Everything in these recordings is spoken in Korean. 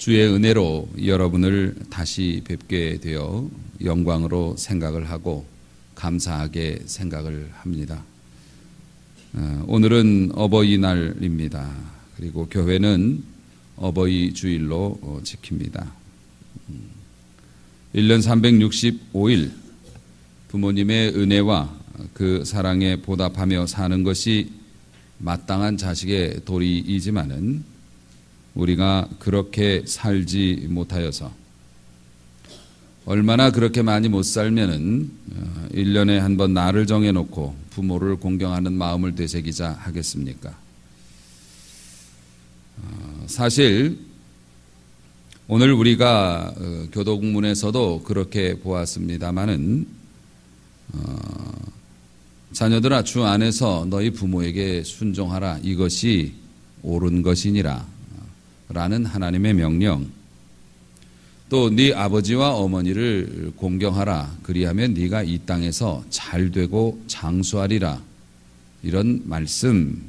주의 은혜로 여러분을 다시 뵙게 되어 영광으로 생각을 하고 감사하게 생각을 합니다. 오늘은 어버이날입니다. 그리고 교회는 어버이 주일로 지킵니다. 1년 365일 부모님의 은혜와 그 사랑에 보답하며 사는 것이 마땅한 자식의 도리이지만은 우리가 그렇게 살지 못하여서 얼마나 그렇게 많이 못 살면은 1년에 한 번 날을 정해놓고 부모를 공경하는 마음을 되새기자 하겠습니까? 사실 오늘 우리가 교독문에서도 그렇게 보았습니다마는 자녀들아 주 안에서 너희 부모에게 순종하라 이것이 옳은 것이니라 라는 하나님의 명령, 또 네 아버지와 어머니를 공경하라 그리하면 네가 이 땅에서 잘되고 장수하리라 이런 말씀.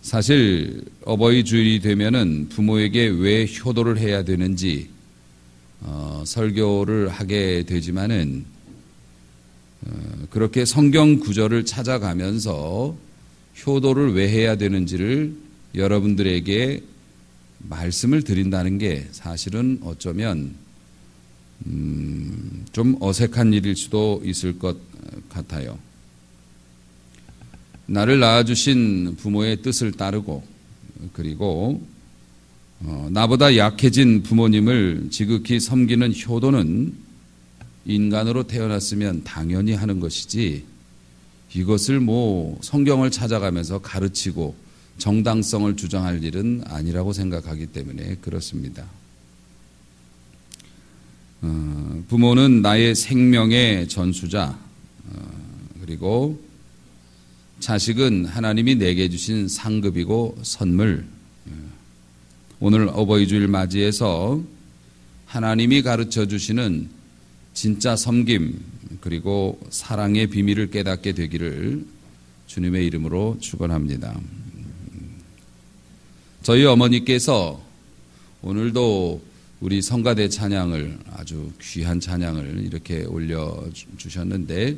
사실 어버이 주일이 되면은 부모에게 왜 효도를 해야 되는지 설교를 하게 되지만은 그렇게 성경 구절을 찾아가면서 효도를 왜 해야 되는지를 여러분들에게 말씀을 드린다는 게 사실은 어쩌면 좀 어색한 일일 수도 있을 것 같아요. 나를 낳아주신 부모의 뜻을 따르고 그리고 나보다 약해진 부모님을 지극히 섬기는 효도는 인간으로 태어났으면 당연히 하는 것이지, 이것을 성경을 찾아가면서 가르치고 정당성을 주장할 일은 아니라고 생각하기 때문에 그렇습니다. 부모는 나의 생명의 전수자, 그리고 자식은 하나님이 내게 주신 상급이고 선물. 오늘 어버이 주일 맞이해서 하나님이 가르쳐 주시는 진짜 섬김 그리고 사랑의 비밀을 깨닫게 되기를 주님의 이름으로 축원합니다. 저희 어머니께서 오늘도 우리 성가대 찬양을, 아주 귀한 찬양을 이렇게 올려주셨는데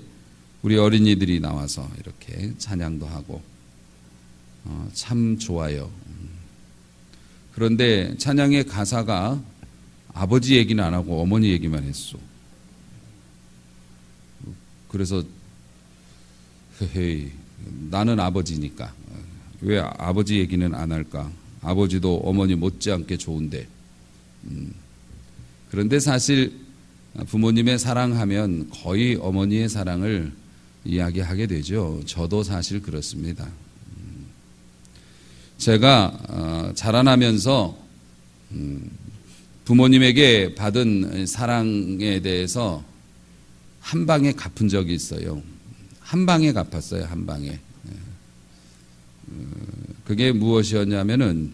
우리 어린이들이 나와서 이렇게 찬양도 하고 참 좋아요. 그런데 찬양의 가사가 아버지 얘기는 안 하고 어머니 얘기만 했어. 그래서 헤헤이, 나는 아버지니까 왜 아버지 얘기는 안 할까? 아버지도 어머니 못지않게 좋은데. 그런데 사실 부모님의 사랑하면 거의 어머니의 사랑을 이야기하게 되죠. 저도 사실 그렇습니다. 제가 자라나면서 부모님에게 받은 사랑에 대해서 한 방에 갚은 적이 있어요. 한 방에 갚았어요. 한 방에. 그게 무엇이었냐면은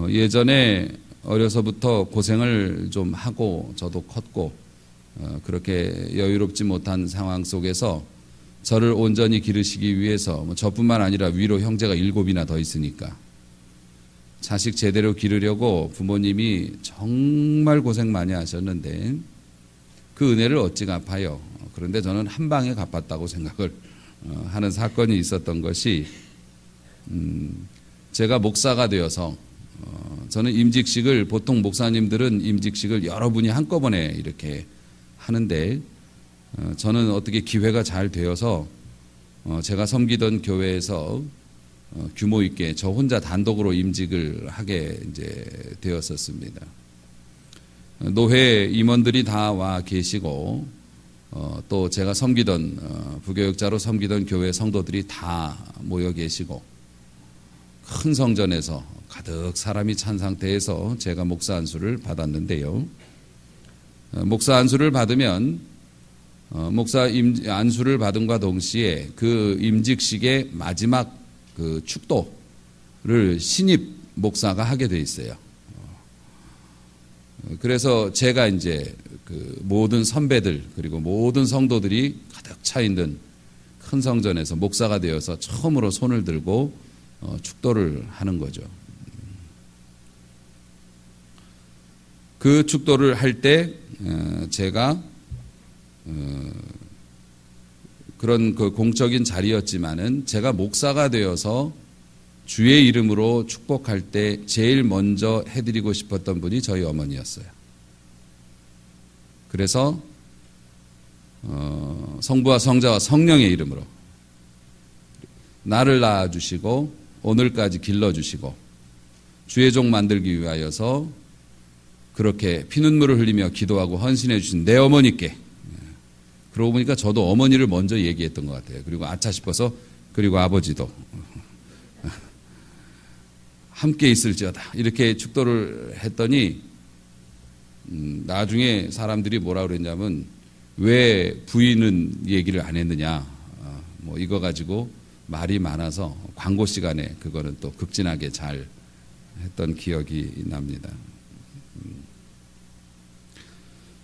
예전에 어려서부터 고생을 좀 하고 저도 컸고 그렇게 여유롭지 못한 상황 속에서 저를 온전히 기르시기 위해서 저뿐만 아니라 위로 형제가 7이나 더 있으니까 자식 제대로 기르려고 부모님이 정말 고생 많이 하셨는데 그 은혜를 어찌 갚아요. 그런데 저는 한 방에 갚았다고 생각을 하는 사건이 있었던 것이, 제가 목사가 되어서 저는 임직식을, 보통 목사님들은 임직식을 여러분이 한꺼번에 이렇게 하는데 저는 어떻게 기회가 잘 되어서 제가 섬기던 교회에서 규모 있게 저 혼자 단독으로 임직을 하게 이제 되었었습니다. 노회 임원들이 다 와 계시고 또 제가 섬기던 부교육자로 섬기던 교회 성도들이 다 모여 계시고 큰 성전에서 가득 사람이 찬 상태에서 제가 목사 안수를 받았는데요. 목사 안수를 받으면 목사 안수를 받음과 동시에 그 임직식의 마지막 그 축도를 신입 목사가 하게 돼 있어요. 그래서 제가 이제 그 모든 선배들 그리고 모든 성도들이 가득 차 있는 큰 성전에서 목사가 되어서 처음으로 손을 들고 축도를 하는 거죠. 그 축도를 할 때 제가 그런 그 공적인 자리였지만은 제가 목사가 되어서 주의 이름으로 축복할 때 제일 먼저 해드리고 싶었던 분이 저희 어머니였어요. 그래서 성부와 성자와 성령의 이름으로 나를 낳아주시고 오늘까지 길러주시고 주의 종 만들기 위하여서 그렇게 피눈물을 흘리며 기도하고 헌신해 주신 내 어머니께, 그러고 보니까 저도 어머니를 먼저 얘기했던 것 같아요. 그리고 아차 싶어서 그리고 아버지도 함께 있을지어다 이렇게 축도를 했더니 나중에 사람들이 뭐라 그랬냐면 왜 부인은 얘기를 안 했느냐, 뭐 이거 가지고 말이 많아서 광고 시간에 그거는 또 극진하게 잘 했던 기억이 납니다.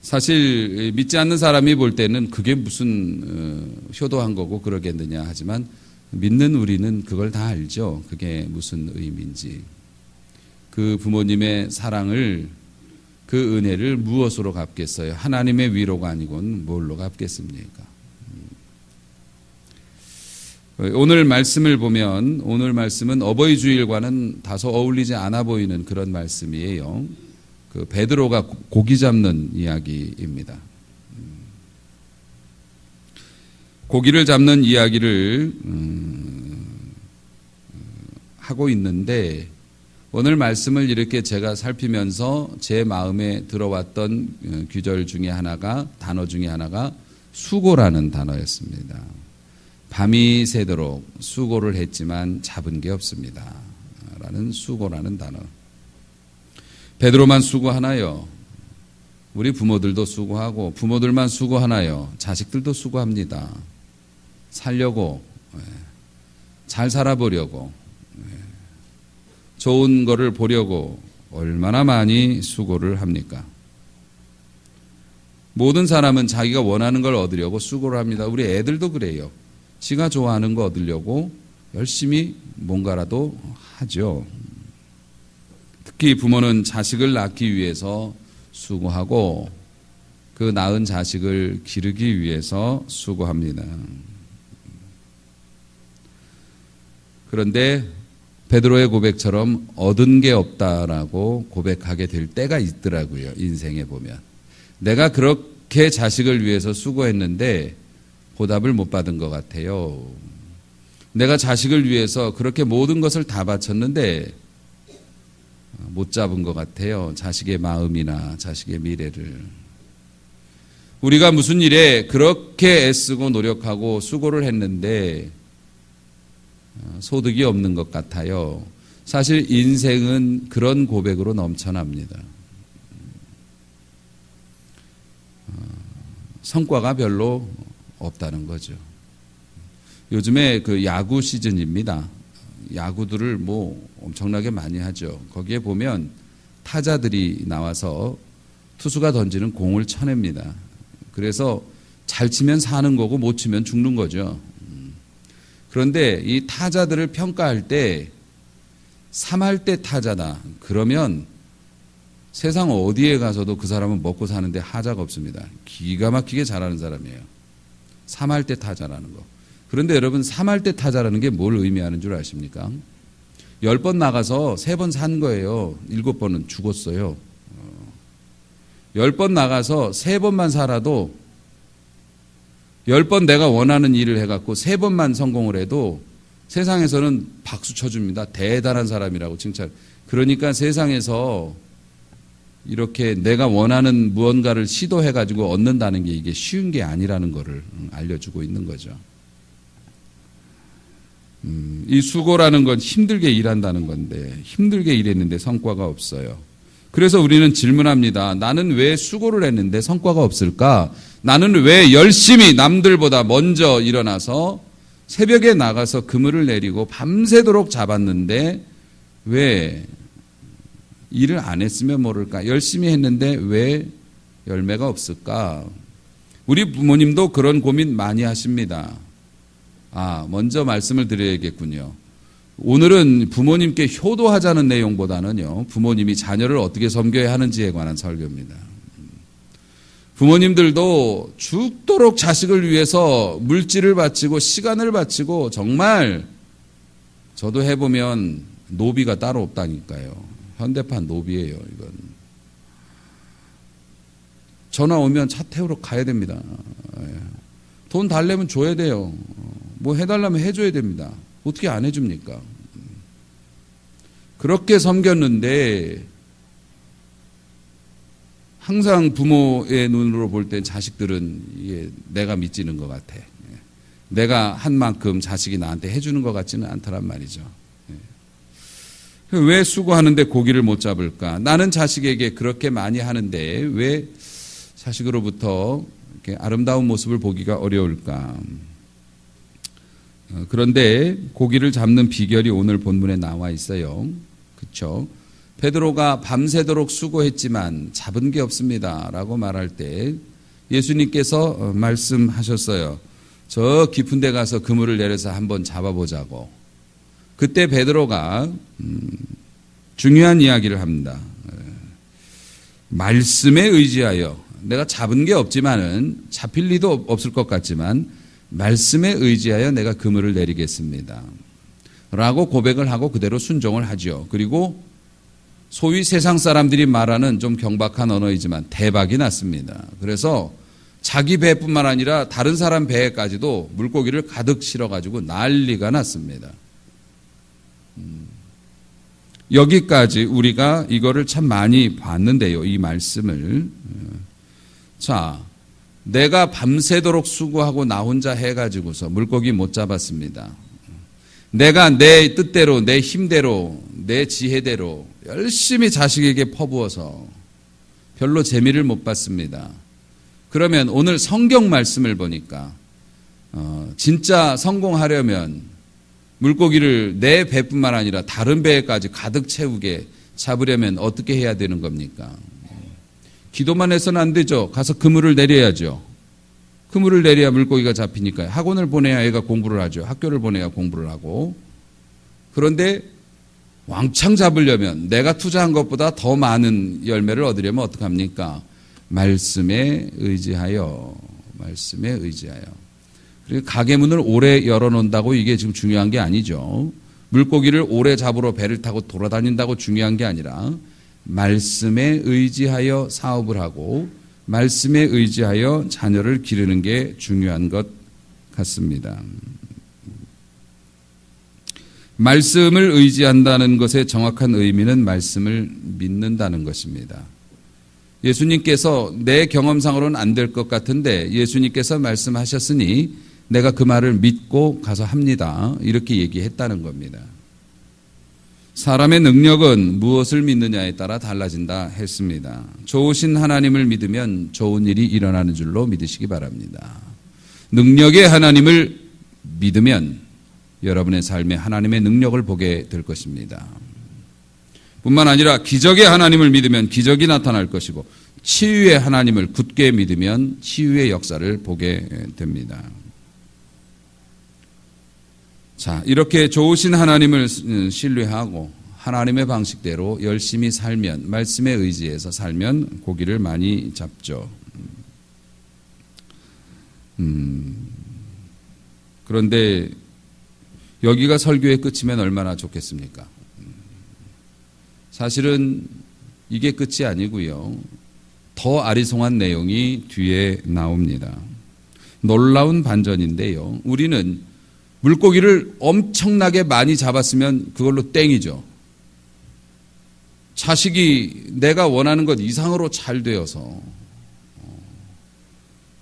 사실 믿지 않는 사람이 볼 때는 그게 무슨 효도한 거고 그러겠느냐 하지만 믿는 우리는 그걸 다 알죠. 그게 무슨 의미인지. 그 부모님의 사랑을, 그 은혜를 무엇으로 갚겠어요? 하나님의 위로가 아니고는 뭘로 갚겠습니까? 오늘 말씀을 보면 오늘 말씀은 어버이 주일과는 다소 어울리지 않아 보이는 그런 말씀이에요. 그 베드로가 고기 잡는 이야기입니다. 고기를 잡는 이야기를 하고 있는데 오늘 말씀을 이렇게 제가 살피면서 제 마음에 들어왔던 규절 중에 하나가, 단어 중에 하나가 수고라는 단어였습니다. 밤이 새도록 수고를 했지만 잡은 게 없습니다. 라는 수고라는 단어. 베드로만 수고하나요? 우리 부모들도 수고하고 부모들만 수고하나요? 자식들도 수고합니다. 살려고, 잘 살아보려고, 좋은 거를 보려고 얼마나 많이 수고를 합니까? 모든 사람은 자기가 원하는 걸 얻으려고 수고를 합니다. 우리 애들도 그래요. 지가 좋아하는 거 얻으려고 열심히 뭔가라도 하죠. 특히 부모는 자식을 낳기 위해서 수고하고 그 낳은 자식을 기르기 위해서 수고합니다. 그런데 베드로의 고백처럼 얻은 게 없다라고 고백하게 될 때가 있더라고요. 인생에 보면. 내가 그렇게 자식을 위해서 수고했는데 보답을 못 받은 것 같아요. 내가 자식을 위해서 그렇게 모든 것을 다 바쳤는데 못 잡은 것 같아요. 자식의 마음이나 자식의 미래를. 우리가 무슨 일에 그렇게 애쓰고 노력하고 수고를 했는데 소득이 없는 것 같아요. 사실 인생은 그런 고백으로 넘쳐납니다. 성과가 별로 없다는 거죠. 요즘에 그 야구 시즌입니다. 야구들을 뭐 엄청나게 많이 하죠. 거기에 보면 타자들이 나와서 투수가 던지는 공을 쳐냅니다. 그래서 잘 치면 사는 거고 못 치면 죽는 거죠. 그런데 이 타자들을 평가할 때 3할 때 타자다. 그러면 세상 어디에 가서도 그 사람은 먹고 사는데 하자가 없습니다. 기가 막히게 잘하는 사람이에요. 3할 때 타자라는 거. 그런데 여러분 3할 때 타자라는 게 뭘 의미하는 줄 아십니까? 10번 나가서 3번 산 거예요. 7번은 죽었어요. 10번 나가서 3번만 살아도 10번 내가 원하는 일을 해갖고 3번만 성공을 해도 세상에서는 박수 쳐줍니다. 대단한 사람이라고 칭찬. 그러니까 세상에서 이렇게 내가 원하는 무언가를 시도해가지고 얻는다는 게 이게 쉬운 게 아니라는 거를 알려주고 있는 거죠. 이 수고라는 건 힘들게 일한다는 건데 힘들게 일했는데 성과가 없어요. 그래서 우리는 질문합니다. 나는 왜 수고를 했는데 성과가 없을까? 나는 왜 열심히 남들보다 먼저 일어나서 새벽에 나가서 그물을 내리고 밤새도록 잡았는데 왜 일을 안 했으면 모를까? 열심히 했는데 왜 열매가 없을까? 우리 부모님도 그런 고민 많이 하십니다. 먼저 말씀을 드려야겠군요. 오늘은 부모님께 효도하자는 내용보다는요, 부모님이 자녀를 어떻게 섬겨야 하는지에 관한 설교입니다. 부모님들도 죽도록 자식을 위해서 물질을 바치고 시간을 바치고 정말 저도 해보면 노비가 따로 없다니까요. 현대판 노비예요, 이건. 전화 오면 차 태우러 가야 됩니다. 돈 달래면 줘야 돼요. 뭐 해달라면 해줘야 됩니다. 어떻게 안 해줍니까? 그렇게 섬겼는데 항상 부모의 눈으로 볼 때 자식들은 이게 내가 미치는 것 같아. 내가 한 만큼 자식이 나한테 해주는 것 같지는 않더란 말이죠. 왜 수고하는데 고기를 못 잡을까? 나는 자식에게 그렇게 많이 하는데 왜 자식으로부터 이렇게 아름다운 모습을 보기가 어려울까? 그런데 고기를 잡는 비결이 오늘 본문에 나와 있어요. 그렇죠? 베드로가 밤새도록 수고했지만 잡은 게 없습니다 라고 말할 때 예수님께서 말씀하셨어요. 저 깊은 데 가서 그물을 내려서 한번 잡아보자고. 그때 베드로가 중요한 이야기를 합니다. 말씀에 의지하여, 내가 잡은 게 없지만은 잡힐 리도 없을 것 같지만 말씀에 의지하여 내가 그물을 내리겠습니다 라고 고백을 하고 그대로 순종을 하죠. 그리고 소위 세상 사람들이 말하는 좀 경박한 언어이지만 대박이 났습니다. 그래서 자기 배뿐만 아니라 다른 사람 배에까지도 물고기를 가득 실어가지고 난리가 났습니다. 여기까지 우리가 이거를 참 많이 봤는데요, 이 말씀을. 자, 내가 밤새도록 수고하고 나 혼자 해가지고서 물고기 못 잡았습니다. 내가 내 뜻대로, 내 힘대로, 내 지혜대로 열심히 자식에게 퍼부어서 별로 재미를 못 봤습니다. 그러면 오늘 성경 말씀을 보니까 진짜 성공하려면 물고기를 내 배뿐만 아니라 다른 배까지 가득 채우게 잡으려면 어떻게 해야 되는 겁니까? 기도만 해서는 안 되죠. 가서 그물을 내려야죠. 그물을 내려야 물고기가 잡히니까요. 학원을 보내야 애가 공부를 하죠. 학교를 보내야 공부를 하고. 그런데 왕창 잡으려면 내가 투자한 것보다 더 많은 열매를 얻으려면 어떡합니까? 말씀에 의지하여. 말씀에 의지하여. 그리고 가게 문을 오래 열어놓는다고 이게 지금 중요한 게 아니죠. 물고기를 오래 잡으러 배를 타고 돌아다닌다고 중요한 게 아니라 말씀에 의지하여 사업을 하고 말씀에 의지하여 자녀를 기르는 게 중요한 것 같습니다. 말씀을 의지한다는 것의 정확한 의미는 말씀을 믿는다는 것입니다. 예수님께서 내 경험상으로는 안 될 것 같은데 예수님께서 말씀하셨으니 내가 그 말을 믿고 가서 합니다. 이렇게 얘기했다는 겁니다. 사람의 능력은 무엇을 믿느냐에 따라 달라진다 했습니다. 좋으신 하나님을 믿으면 좋은 일이 일어나는 줄로 믿으시기 바랍니다. 능력의 하나님을 믿으면 여러분의 삶에 하나님의 능력을 보게 될 것입니다. 뿐만 아니라 기적의 하나님을 믿으면 기적이 나타날 것이고 치유의 하나님을 굳게 믿으면 치유의 역사를 보게 됩니다. 자, 이렇게 좋으신 하나님을 신뢰하고 하나님의 방식대로 열심히 살면, 말씀에 의지해서 살면 고기를 많이 잡죠. 그런데 여기가 설교의 끝이면 얼마나 좋겠습니까? 사실은 이게 끝이 아니고요. 더 아리송한 내용이 뒤에 나옵니다. 놀라운 반전인데요. 우리는 물고기를 엄청나게 많이 잡았으면 그걸로 땡이죠. 자식이 내가 원하는 것 이상으로 잘 되어서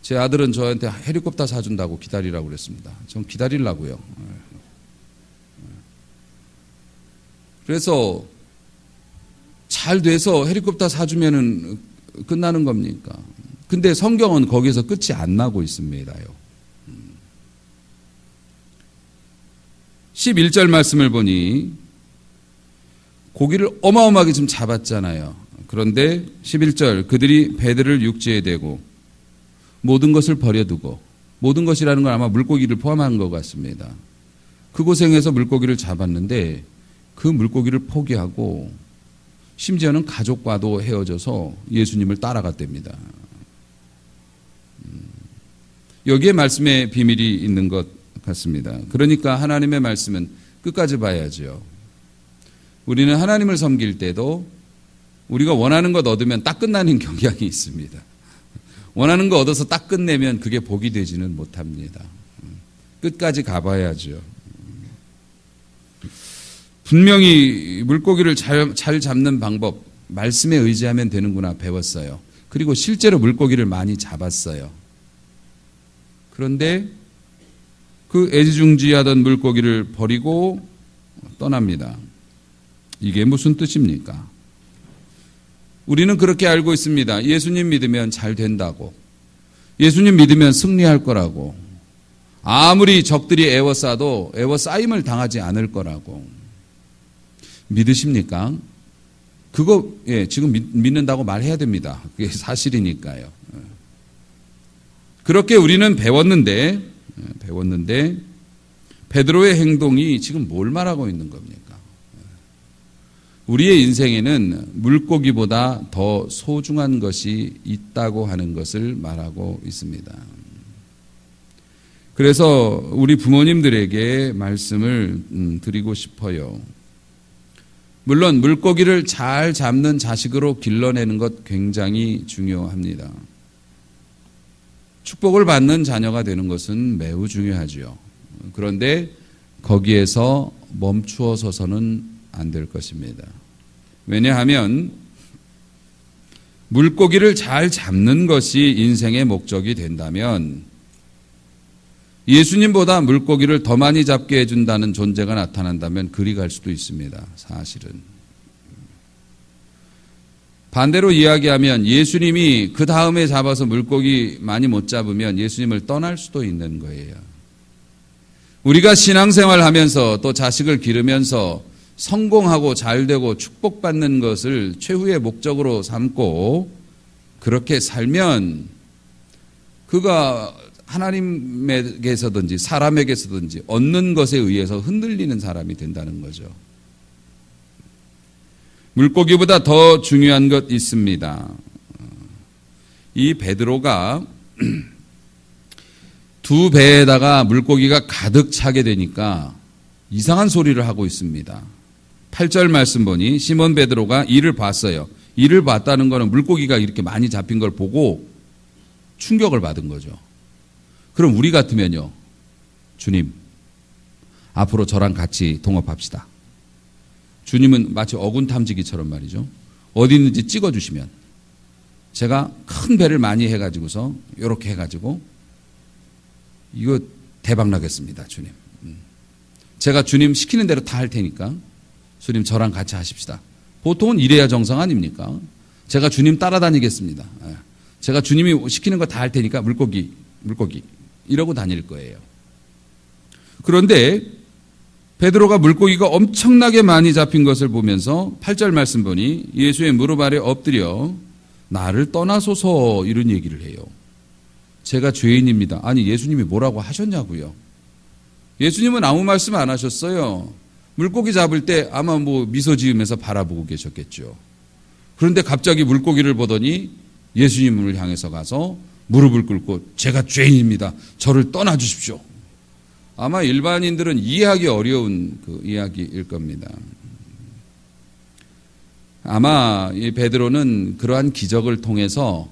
제 아들은 저한테 헬리콥터 사준다고 기다리라고 그랬습니다. 전 기다리려고요. 그래서 잘 돼서 헬리콥터 사주면은 끝나는 겁니까? 근데 성경은 거기서 끝이 안 나고 있습니다요. 11절 말씀을 보니 고기를 어마어마하게 좀 잡았잖아요. 그런데 11절 그들이 배들을 육지에 대고 모든 것을 버려두고, 모든 것이라는 건 아마 물고기를 포함한 것 같습니다. 그 고생해서 물고기를 잡았는데 그 물고기를 포기하고 심지어는 가족과도 헤어져서 예수님을 따라갔답니다. 여기에 말씀의 비밀이 있는 것 같습니다. 그러니까 하나님의 말씀은 끝까지 봐야죠. 우리는 하나님을 섬길 때도 우리가 원하는 것 얻으면 딱 끝나는 경향이 있습니다. 원하는 거 얻어서 딱 끝내면 그게 복이 되지는 못합니다. 끝까지 가봐야죠. 분명히 물고기를 잘 잡는 방법, 말씀에 의지하면 되는구나 배웠어요. 그리고 실제로 물고기를 많이 잡았어요. 그런데 그 애지중지하던 물고기를 버리고 떠납니다. 이게 무슨 뜻입니까? 우리는 그렇게 알고 있습니다. 예수님 믿으면 잘 된다고. 예수님 믿으면 승리할 거라고. 아무리 적들이 애워싸도 애워싸임을 당하지 않을 거라고. 믿으십니까? 그거 지금 믿는다고 말해야 됩니다. 그게 사실이니까요. 그렇게 우리는 배웠는데 베드로의 행동이 지금 뭘 말하고 있는 겁니까? 우리의 인생에는 물고기보다 더 소중한 것이 있다고 하는 것을 말하고 있습니다. 그래서 우리 부모님들에게 말씀을 드리고 싶어요. 물론 물고기를 잘 잡는 자식으로 길러내는 것 굉장히 중요합니다. 축복을 받는 자녀가 되는 것은 매우 중요하죠. 그런데 거기에서 멈추어 서서는 안 될 것입니다. 왜냐하면 물고기를 잘 잡는 것이 인생의 목적이 된다면 예수님보다 물고기를 더 많이 잡게 해준다는 존재가 나타난다면 그리 갈 수도 있습니다. 사실은. 반대로 이야기하면 예수님이 그 다음에 잡아서 물고기 많이 못 잡으면 예수님을 떠날 수도 있는 거예요. 우리가 신앙생활 하면서 또 자식을 기르면서 성공하고 잘되고 축복받는 것을 최후의 목적으로 삼고 그렇게 살면 그가 하나님에게서든지 사람에게서든지 얻는 것에 의해서 흔들리는 사람이 된다는 거죠. 물고기보다 더 중요한 것 있습니다. 이 베드로가 두 배에다가 물고기가 가득 차게 되니까 이상한 소리를 하고 있습니다. 8절 말씀 보니 시몬 베드로가 이를 봤어요. 이를 봤다는 것은 물고기가 이렇게 많이 잡힌 걸 보고 충격을 받은 거죠. 그럼 우리 같으면요. 주님, 앞으로 저랑 같이 동업합시다. 주님은 마치 어군 탐지기처럼 말이죠. 어디 있는지 찍어주시면 제가 큰 배를 많이 해가지고서 이렇게 해가지고 이거 대박 나겠습니다. 주님. 제가 주님 시키는 대로 다 할 테니까 주님 저랑 같이 하십시다. 보통은 이래야 정상 아닙니까? 제가 주님 따라다니겠습니다. 제가 주님이 시키는 거 다 할 테니까 물고기 이러고 다닐 거예요. 그런데 베드로가 물고기가 엄청나게 많이 잡힌 것을 보면서 8절 말씀 보니 예수의 무릎 아래 엎드려 나를 떠나소서 이런 얘기를 해요. 제가 죄인입니다. 아니 예수님이 뭐라고 하셨냐고요. 예수님은 아무 말씀 안 하셨어요. 물고기 잡을 때 아마 미소 지으면서 바라보고 계셨겠죠. 그런데 갑자기 물고기를 보더니 예수님을 향해서 가서 무릎을 꿇고 제가 죄인입니다. 저를 떠나주십시오. 아마 일반인들은 이해하기 어려운 그 이야기일 겁니다. 아마 이 베드로는 그러한 기적을 통해서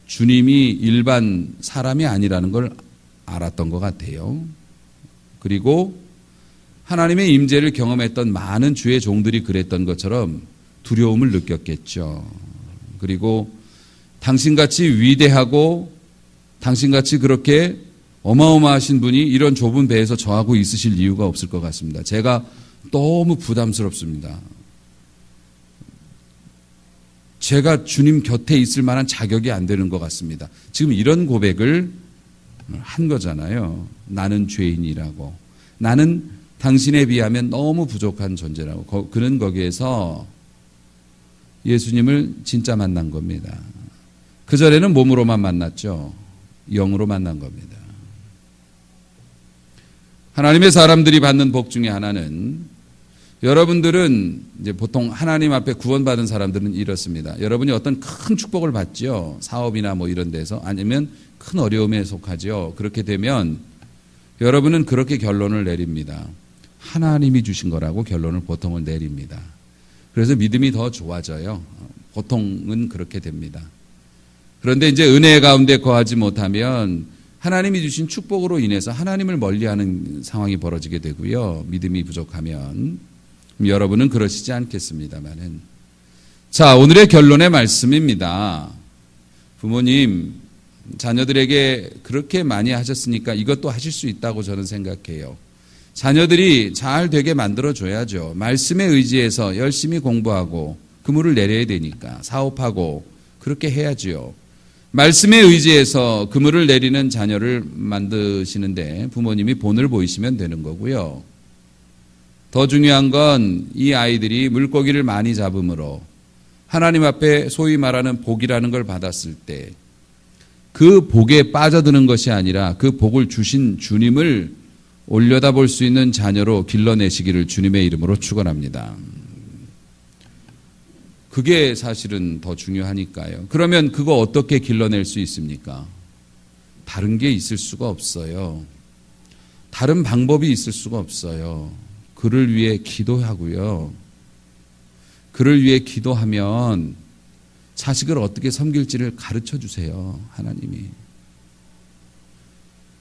주님이 일반 사람이 아니라는 걸 알았던 것 같아요. 그리고 하나님의 임재를 경험했던 많은 주의 종들이 그랬던 것처럼 두려움을 느꼈겠죠. 그리고 당신같이 위대하고 당신같이 그렇게 어마어마하신 분이 이런 좁은 배에서 저하고 있으실 이유가 없을 것 같습니다. 제가 너무 부담스럽습니다. 제가 주님 곁에 있을 만한 자격이 안 되는 것 같습니다. 지금 이런 고백을 한 거잖아요. 나는 죄인이라고. 나는 당신에 비하면 너무 부족한 존재라고. 그는 거기에서 예수님을 진짜 만난 겁니다. 그전에는 몸으로만 만났죠. 영으로 만난 겁니다. 하나님의 사람들이 받는 복 중에 하나는, 여러분들은 이제 보통 하나님 앞에 구원받은 사람들은 이렇습니다. 여러분이 어떤 큰 축복을 받죠. 사업이나 뭐 이런 데서, 아니면 큰 어려움에 속하죠. 그렇게 되면 여러분은 그렇게 결론을 내립니다. 하나님이 주신 거라고 결론을 보통은 내립니다. 그래서 믿음이 더 좋아져요. 보통은 그렇게 됩니다. 그런데 이제 은혜 가운데 거하지 못하면 하나님이 주신 축복으로 인해서 하나님을 멀리하는 상황이 벌어지게 되고요. 믿음이 부족하면. 여러분은 그러시지 않겠습니다만은. 자, 오늘의 결론의 말씀입니다. 부모님, 자녀들에게 그렇게 많이 하셨으니까 이것도 하실 수 있다고 저는 생각해요. 자녀들이 잘 되게 만들어줘야죠. 말씀에 의지해서 열심히 공부하고 그물을 내려야 되니까 사업하고 그렇게 해야지요. 말씀에 의지해서 그물을 내리는 자녀를 만드시는데 부모님이 본을 보이시면 되는 거고요. 더 중요한 건 이 아이들이 물고기를 많이 잡음으로 하나님 앞에 소위 말하는 복이라는 걸 받았을 때 그 복에 빠져드는 것이 아니라 그 복을 주신 주님을 올려다볼 수 있는 자녀로 길러내시기를 주님의 이름으로 축원합니다. 그게 사실은 더 중요하니까요. 그러면 그거 어떻게 길러낼 수 있습니까? 다른 게 있을 수가 없어요. 다른 방법이 있을 수가 없어요. 그를 위해 기도하고요. 그를 위해 기도하면 자식을 어떻게 섬길지를 가르쳐 주세요. 하나님이.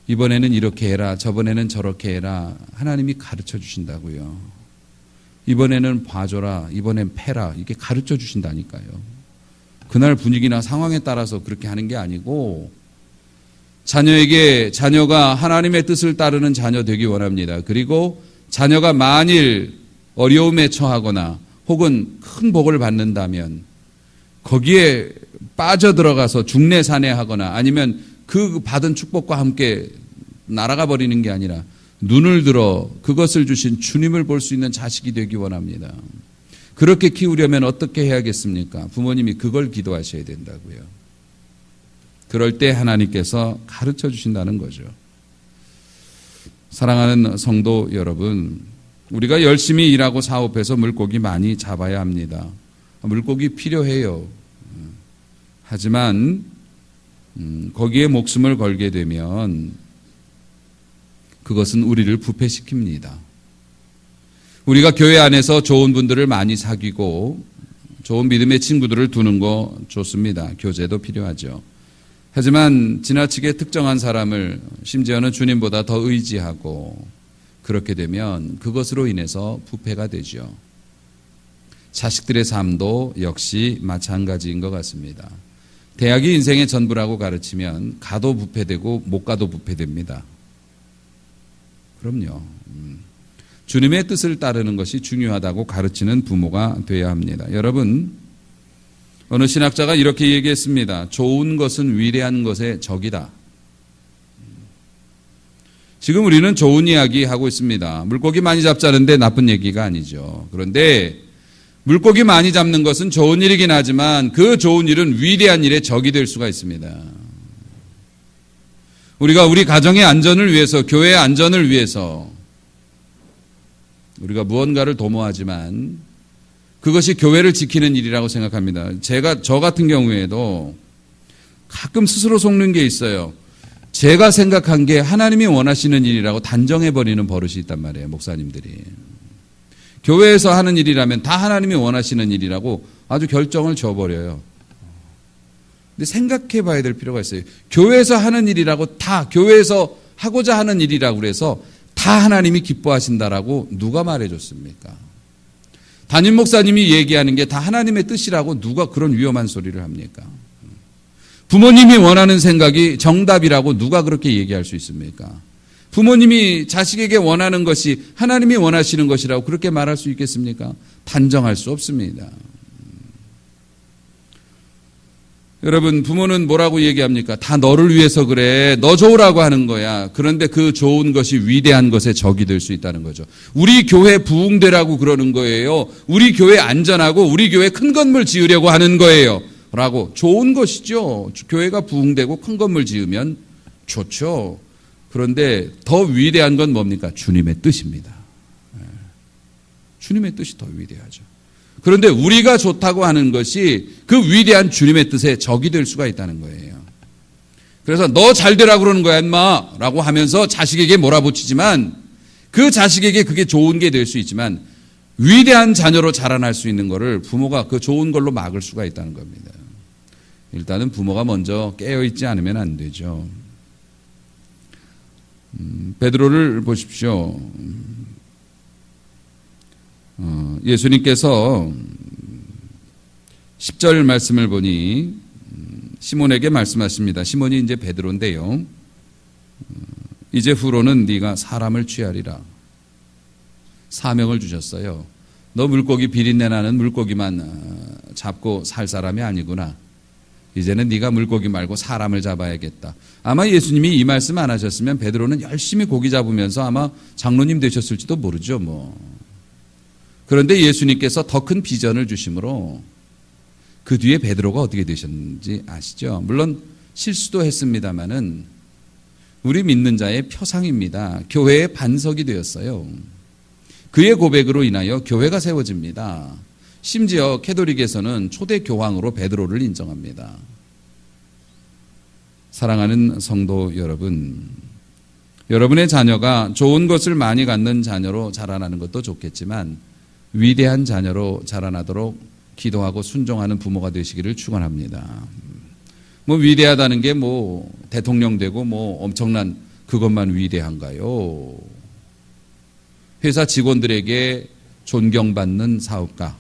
이번에는 이렇게 해라. 저번에는 저렇게 해라. 하나님이 가르쳐 주신다고요. 이번에는 봐줘라. 이번엔 패라. 이렇게 가르쳐 주신다니까요. 그날 분위기나 상황에 따라서 그렇게 하는 게 아니고 자녀가 하나님의 뜻을 따르는 자녀 되기 원합니다. 그리고 자녀가 만일 어려움에 처하거나 혹은 큰 복을 받는다면 거기에 빠져들어가서 중내산해하거나 아니면 그 받은 축복과 함께 날아가 버리는 게 아니라 눈을 들어 그것을 주신 주님을 볼 수 있는 자식이 되기 원합니다. 그렇게 키우려면 어떻게 해야겠습니까? 부모님이 그걸 기도하셔야 된다고요. 그럴 때 하나님께서 가르쳐 주신다는 거죠. 사랑하는 성도 여러분, 우리가 열심히 일하고 사업해서 물고기 많이 잡아야 합니다. 물고기 필요해요. 하지만 거기에 목숨을 걸게 되면 그것은 우리를 부패시킵니다. 우리가 교회 안에서 좋은 분들을 많이 사귀고 좋은 믿음의 친구들을 두는 거 좋습니다. 교제도 필요하죠. 하지만 지나치게 특정한 사람을 심지어는 주님보다 더 의지하고 그렇게 되면 그것으로 인해서 부패가 되죠. 자식들의 삶도 역시 마찬가지인 것 같습니다. 대학이 인생의 전부라고 가르치면 가도 부패되고 못 가도 부패됩니다. 그럼요. 주님의 뜻을 따르는 것이 중요하다고 가르치는 부모가 되어야 합니다. 여러분, 어느 신학자가 이렇게 얘기했습니다. 좋은 것은 위대한 것의 적이다. 지금 우리는 좋은 이야기 하고 있습니다. 물고기 많이 잡자는데 나쁜 얘기가 아니죠. 그런데 물고기 많이 잡는 것은 좋은 일이긴 하지만 그 좋은 일은 위대한 일의 적이 될 수가 있습니다. 우리가 우리 가정의 안전을 위해서, 교회의 안전을 위해서 우리가 무언가를 도모하지만 그것이 교회를 지키는 일이라고 생각합니다. 저 같은 경우에도 가끔 스스로 속는 게 있어요. 제가 생각한 게 하나님이 원하시는 일이라고 단정해버리는 버릇이 있단 말이에요, 목사님들이. 교회에서 하는 일이라면 다 하나님이 원하시는 일이라고 아주 결정을 줘버려요. 근데 생각해 봐야 될 필요가 있어요. 교회에서 하는 일이라고 다, 교회에서 하고자 하는 일이라고 그래서 다 하나님이 기뻐하신다라고 누가 말해줬습니까? 담임 목사님이 얘기하는 게 다 하나님의 뜻이라고 누가 그런 위험한 소리를 합니까? 부모님이 원하는 생각이 정답이라고 누가 그렇게 얘기할 수 있습니까? 부모님이 자식에게 원하는 것이 하나님이 원하시는 것이라고 그렇게 말할 수 있겠습니까? 단정할 수 없습니다. 여러분, 부모는 뭐라고 얘기합니까? 다 너를 위해서 그래. 너 좋으라고 하는 거야. 그런데 그 좋은 것이 위대한 것의 적이 될 수 있다는 거죠. 우리 교회 부흥되라고 그러는 거예요. 우리 교회 안전하고 우리 교회 큰 건물 지으려고 하는 거예요. 라고. 좋은 것이죠. 교회가 부흥되고 큰 건물 지으면 좋죠. 그런데 더 위대한 건 뭡니까? 주님의 뜻입니다. 주님의 뜻이 더 위대하죠. 그런데 우리가 좋다고 하는 것이 그 위대한 주님의 뜻에 적이 될 수가 있다는 거예요. 그래서 너 잘 되라 그러는 거야 인마 라고 하면서 자식에게 몰아붙이지만 그 자식에게 그게 좋은 게 될 수 있지만 위대한 자녀로 자라날 수 있는 거를 부모가 그 좋은 걸로 막을 수가 있다는 겁니다. 일단은 부모가 먼저 깨어있지 않으면 안 되죠. 베드로를 보십시오. 예수님께서 10절 말씀을 보니 시몬에게 말씀하십니다. 시몬이 이제 베드로인데요. 이제 후로는 네가 사람을 취하리라. 사명을 주셨어요. 너 물고기 비린내 나는 물고기만 잡고 살 사람이 아니구나. 이제는 네가 물고기 말고 사람을 잡아야겠다. 아마 예수님이 이 말씀 안 하셨으면 베드로는 열심히 고기 잡으면서 아마 장로님 되셨을지도 모르죠. 그런데 예수님께서 더 큰 비전을 주심으로 그 뒤에 베드로가 어떻게 되셨는지 아시죠? 물론 실수도 했습니다마는 우리 믿는 자의 표상입니다. 교회의 반석이 되었어요. 그의 고백으로 인하여 교회가 세워집니다. 심지어 캐톨릭에서는 초대 교황으로 베드로를 인정합니다. 사랑하는 성도 여러분, 여러분의 자녀가 좋은 것을 많이 갖는 자녀로 자라나는 것도 좋겠지만 위대한 자녀로 자라나도록 기도하고 순종하는 부모가 되시기를 축원합니다. 위대하다는 게 대통령 되고 엄청난 그것만 위대한가요? 회사 직원들에게 존경받는 사업가.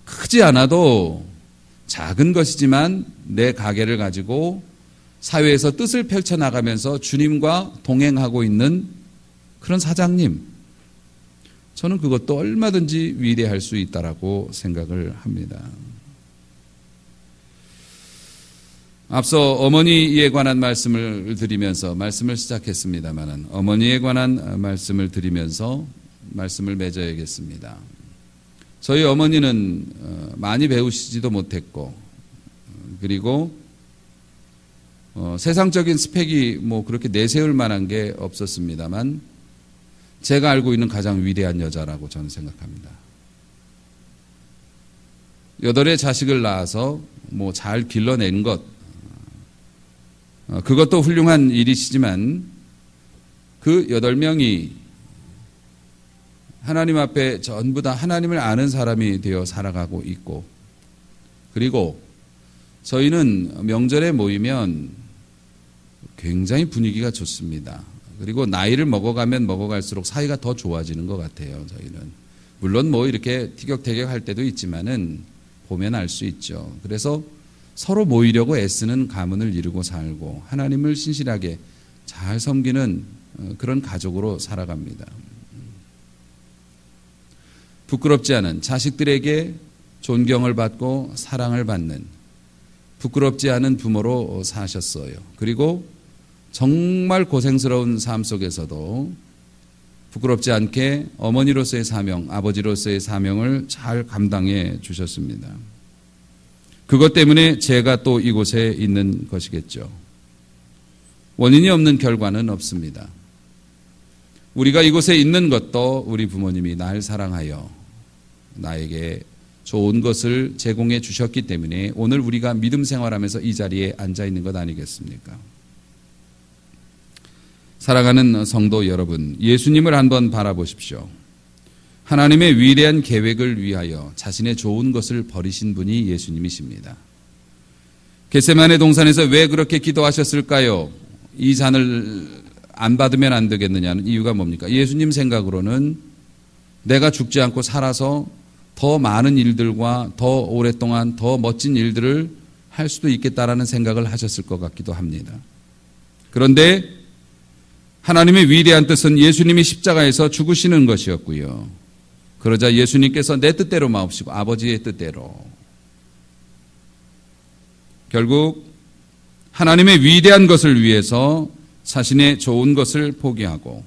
크지 않아도 작은 것이지만 내 가게를 가지고 사회에서 뜻을 펼쳐나가면서 주님과 동행하고 있는 그런 사장님. 저는 그것도 얼마든지 위대할 수 있다라고 생각을 합니다. 앞서 어머니에 관한 말씀을 드리면서 말씀을 시작했습니다만 어머니에 관한 말씀을 드리면서 말씀을 맺어야겠습니다. 저희 어머니는 많이 배우시지도 못했고 그리고 세상적인 스펙이 그렇게 내세울 만한 게 없었습니다만 제가 알고 있는 가장 위대한 여자라고 저는 생각합니다. 8의 자식을 낳아서 잘 길러낸 것 그것도 훌륭한 일이시지만 그 8명이 하나님 앞에 전부 다 하나님을 아는 사람이 되어 살아가고 있고 그리고 저희는 명절에 모이면 굉장히 분위기가 좋습니다. 그리고 나이를 먹어가면 먹어갈수록 사이가 더 좋아지는 것 같아요. 저희는 물론 이렇게 티격태격할 때도 있지만은 보면 알 수 있죠. 그래서 서로 모이려고 애쓰는 가문을 이루고 살고 하나님을 신실하게 잘 섬기는 그런 가족으로 살아갑니다. 부끄럽지 않은 자식들에게 존경을 받고 사랑을 받는 부끄럽지 않은 부모로 사셨어요. 그리고 정말 고생스러운 삶 속에서도 부끄럽지 않게 어머니로서의 사명, 아버지로서의 사명을 잘 감당해 주셨습니다. 그것 때문에 제가 또 이곳에 있는 것이겠죠. 원인이 없는 결과는 없습니다. 우리가 이곳에 있는 것도 우리 부모님이 날 사랑하여 나에게 좋은 것을 제공해 주셨기 때문에 오늘 우리가 믿음 생활하면서 이 자리에 앉아 있는 것 아니겠습니까? 사랑하는 성도 여러분, 예수님을 한번 바라보십시오. 하나님의 위대한 계획을 위하여 자신의 좋은 것을 버리신 분이 예수님이십니다. 겟세마네 동산에서 왜 그렇게 기도하셨을까요? 이 잔을 안 받으면 안 되겠느냐는 이유가 뭡니까? 예수님 생각으로는 내가 죽지 않고 살아서 더 많은 일들과 더 오랫동안 더 멋진 일들을 할 수도 있겠다라는 생각을 하셨을 것 같기도 합니다. 그런데 하나님의 위대한 뜻은 예수님이 십자가에서 죽으시는 것이었고요. 그러자 예수님께서 내 뜻대로 마옵시고 아버지의 뜻대로 결국 하나님의 위대한 것을 위해서 자신의 좋은 것을 포기하고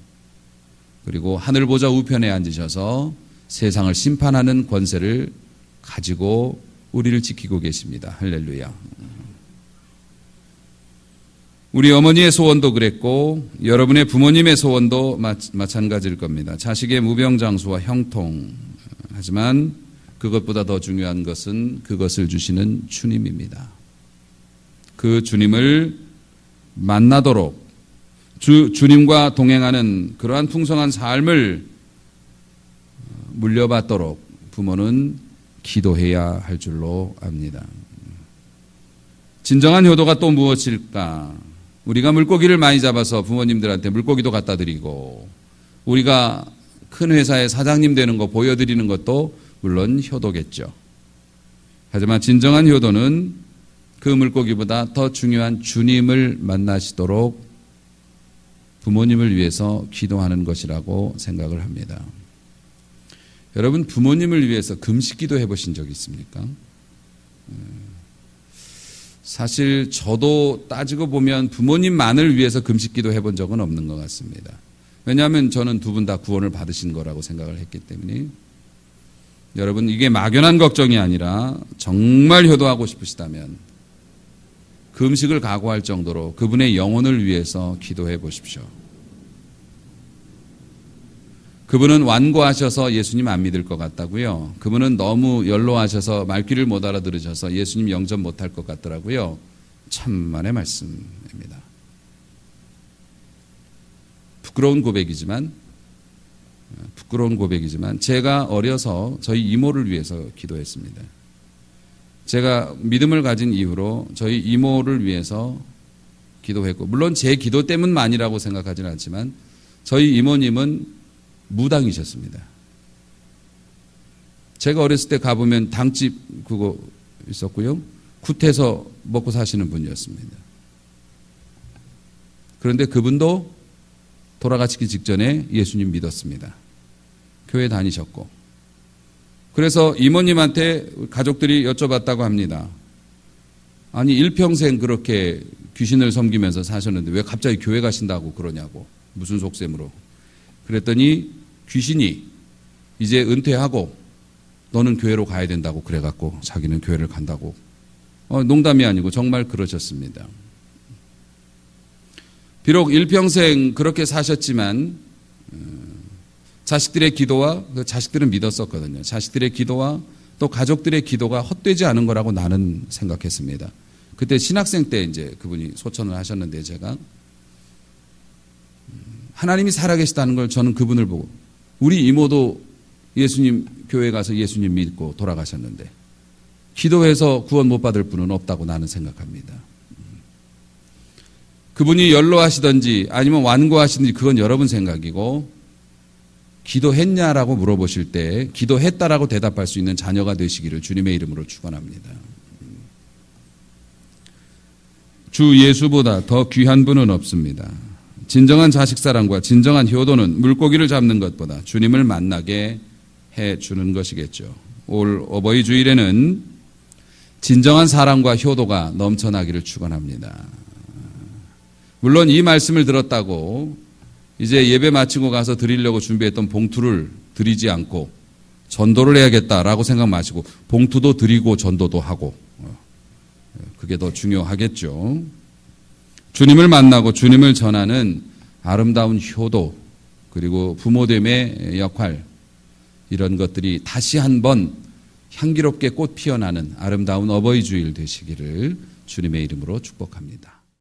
그리고 하늘 보좌 우편에 앉으셔서 세상을 심판하는 권세를 가지고 우리를 지키고 계십니다. 할렐루야. 우리 어머니의 소원도 그랬고 여러분의 부모님의 소원도 마찬가지일 겁니다. 자식의 무병장수와 형통. 하지만 그것보다 더 중요한 것은 그것을 주시는 주님입니다. 그 주님을 만나도록 주님과 동행하는 그러한 풍성한 삶을 물려받도록 부모는 기도해야 할 줄로 압니다. 진정한 효도가 또 무엇일까? 우리가 물고기를 많이 잡아서 부모님들한테 물고기도 갖다 드리고 우리가 큰 회사의 사장님 되는 거 보여드리는 것도 물론 효도겠죠. 하지만 진정한 효도는 그 물고기보다 더 중요한 주님을 만나시도록 부모님을 위해서 기도하는 것이라고 생각을 합니다. 여러분 부모님을 위해서 금식기도 해보신 적 있습니까? 사실 저도 따지고 보면 부모님만을 위해서 금식기도 해본 적은 없는 것 같습니다. 왜냐하면 저는 두 분 다 구원을 받으신 거라고 생각을 했기 때문에. 여러분 이게 막연한 걱정이 아니라 정말 효도하고 싶으시다면 금식을 각오할 정도로 그분의 영혼을 위해서 기도해 보십시오. 그분은 완고하셔서 예수님 안 믿을 것 같다고요. 그분은 너무 연로하셔서 말귀를 못 알아들으셔서 예수님 영접 못할 것 같더라고요. 천만의 말씀입니다. 부끄러운 고백이지만 제가 어려서 저희 이모를 위해서 기도했습니다. 제가 믿음을 가진 이후로 저희 이모를 위해서 기도했고 물론 제 기도 때문만이라고 생각하지는 않지만 저희 이모님은 무당이셨습니다. 제가 어렸을 때 가보면 당집 그거 있었고요. 굿해서 먹고 사시는 분이었습니다. 그런데 그분도 돌아가시기 직전에 예수님 믿었습니다. 교회 다니셨고. 그래서 이모님한테 가족들이 여쭤봤다고 합니다. 아니 일평생 그렇게 귀신을 섬기면서 사셨는데 왜 갑자기 교회 가신다고 그러냐고. 무슨 속셈으로. 그랬더니 귀신이 이제 은퇴하고 너는 교회로 가야 된다고 그래갖고 자기는 교회를 간다고. 농담이 아니고 정말 그러셨습니다. 비록 일평생 그렇게 사셨지만 자식들의 기도와 자식들은 믿었었거든요. 자식들의 기도와 또 가족들의 기도가 헛되지 않은 거라고 나는 생각했습니다. 그때 신학생 때 이제 그분이 소천을 하셨는데 제가 하나님이 살아계시다는 걸 저는 그분을 보고 우리 이모도 예수님 교회 가서 예수님 믿고 돌아가셨는데 기도해서 구원 못 받을 분은 없다고 나는 생각합니다. 그분이 연로하시든지 아니면 완고하시든지 그건 여러분 생각이고 기도했냐라고 물어보실 때 기도했다라고 대답할 수 있는 자녀가 되시기를 주님의 이름으로 축원합니다. 주 예수보다 더 귀한 분은 없습니다. 진정한 자식사랑과 진정한 효도는 물고기를 잡는 것보다 주님을 만나게 해주는 것이겠죠. 올 어버이 주일에는 진정한 사랑과 효도가 넘쳐나기를 축원합니다. 물론 이 말씀을 들었다고 이제 예배 마치고 가서 드리려고 준비했던 봉투를 드리지 않고 전도를 해야겠다라고 생각 마시고 봉투도 드리고 전도도 하고 그게 더 중요하겠죠. 주님을 만나고 주님을 전하는 아름다운 효도 그리고 부모됨의 역할 이런 것들이 다시 한번 향기롭게 꽃 피어나는 아름다운 어버이 주일 되시기를 주님의 이름으로 축복합니다.